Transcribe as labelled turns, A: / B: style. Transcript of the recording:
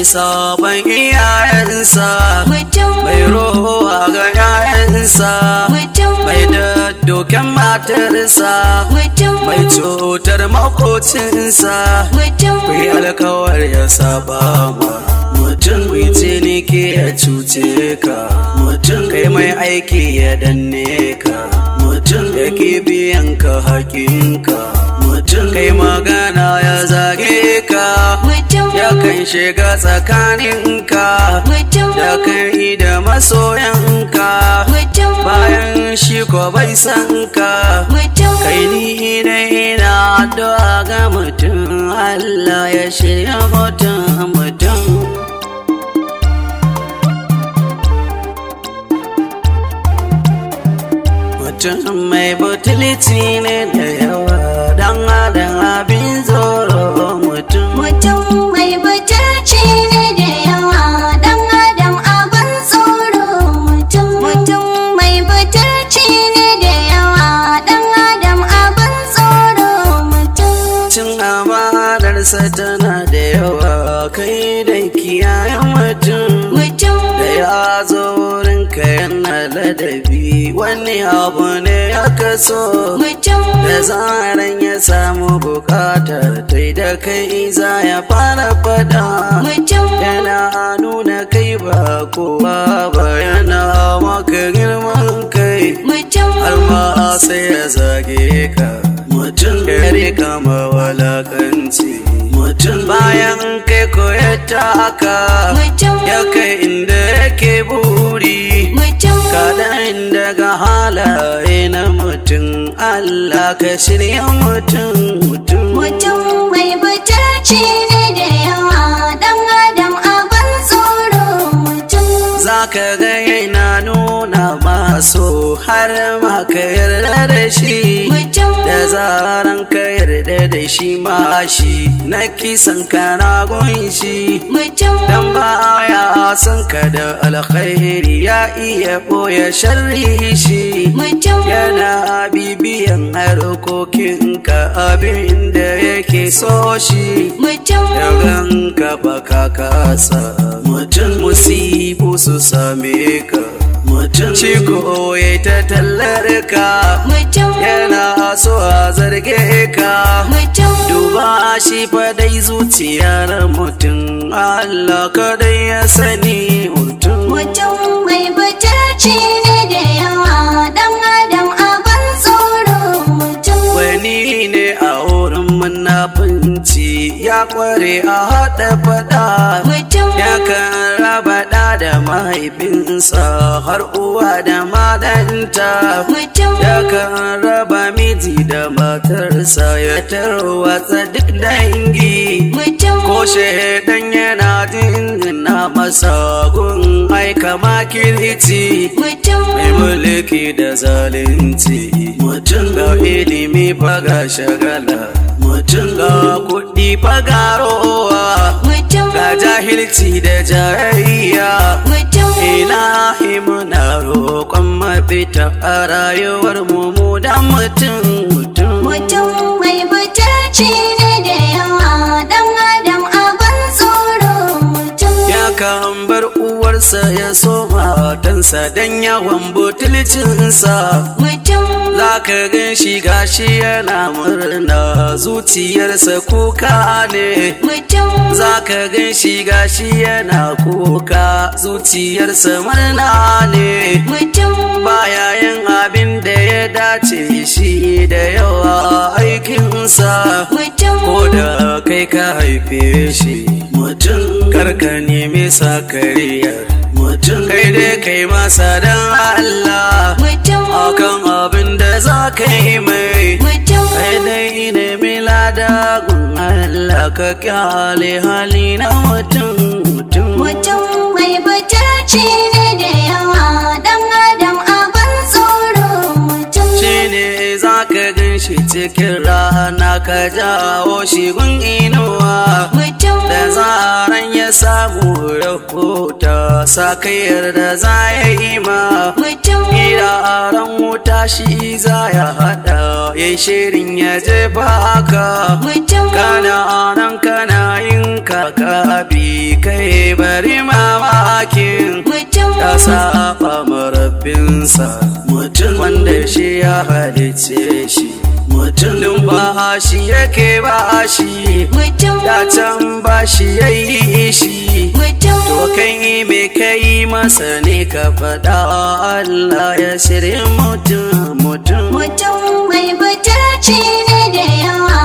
A: sabon iyayensa,
B: mutum
A: mai rowa ga 'ya'yansa, mai daddoken matarsa, mai cutar makocinsa, kai alkawar ya saba ma mutum, mai ciniki ya cuce ka mutum, kai mai aiki ya danne ka mutum, ya ki biyan ka hakinka mutum, kai magana ya zage ka, ya kan shiga tsakaninka, ya kan yi da masoyanka, bayan shi ko bai san ka, kai ni ina addu'a ga mutum, Allah ya shirya mutum. Mutum mai butulci ne da yawa, dan adam abin tsoro mutum.
B: Mutum mai butulci ne da yawa, dan adam abin tsoro mutum. Mutum mai butulci ne da yawa, dan adam abin tsoro mutum.
A: Cin amanarsa tana da yawa, kai da kiyayen mutum. Da ya zo wurinka yana ladabi, wani abu ne ya kaso. Da zaran ya samu bukata, tai da kai za ya fara fada. Yana nuna kai ba kowa ba, yana maka girman kai, har ma sai ya zage ka mutum, kare kama walakanci mutum. Bayan kai ko ya taka, ya kai inda yake buri, kaɗan daga halaye na mutum, Allah ka shirya mutum.
B: Mutum mai butulci ne da yawa, dan adam abin tsoro mutum.
A: Zaka ga yana nuna maso, har ma ka yarda da shi, da zaran ka yarda da shi ma shi na kisan ka na gunshi, dan baya san ka da alkhairi, ya iya boye sharri shi, yana bibiyan harkokinka, abin da yake so shi, ya ganka baka kasa mutum, musibu su same ka mutum, ciko ya ta tallar ka, yana so a zarge ka, duba shi fa dai zuciyar mutum, Allah kadai ya sani mutum.
B: Mutum mai butulci ne da yawa, dan adam abin tsoro mutum.
A: Wani ne a wurin munafunci, ya kware a haɗa faɗa, ya kan raba ɗa da mahaifinsa, har uwa da madanta, ya kan raba miji da matarsa, ya tarwatsa duk dangi, ko shaidan yana dingina masa gun aika makirci, mai mulki da zalunci mutum, ga ilimi faga shagala mutum, ga kuɗi faga rowa, ga jahilci da jayayya, ilahi muna roƙon mafita a rayuwar mu da mutum.
B: Mutum mai butulci ne da yawa, dan adam abin tsoro mutum.
A: Ya kan bar uwarsa ya so matansa, dan yawan butulcinsa, za ka gan shi gashi yana murna, zuciyarsa kuka ne, za ka gan shi gashi yana kuka, zuciyarsa murna ne, baya yin abin da ya dace shi, da yawa aikinsa, ko da kai ka haife shi mutum, karka nemi sakariyar mutum, kai dai kai masa dan Allah, akan abin da za ka yi mai, kai dai nemi lada gun Allah, ka kyale hali na mutum.
B: Mutum mai butulci ne da yawa, dan adam abin tsoro mutum.
A: Shi ne za ka gan shi cikin rana, ka jawo shi gun inuwa, da zaran ya samu rahota, sa kai yarda za ya yi ma, iraran mota shi za ya haɗa ya shirin ya jefa ka kana nan kana yin kakabi kai bari mamakin ya saba marabbinsa mutum wanda shi ya halice shi mutum ba shi yake ba shi ya can ba shi ya yi shi to kai me kai masa ne ka faɗa Allah ya shirya mutum
B: mai butulci ne da yawa.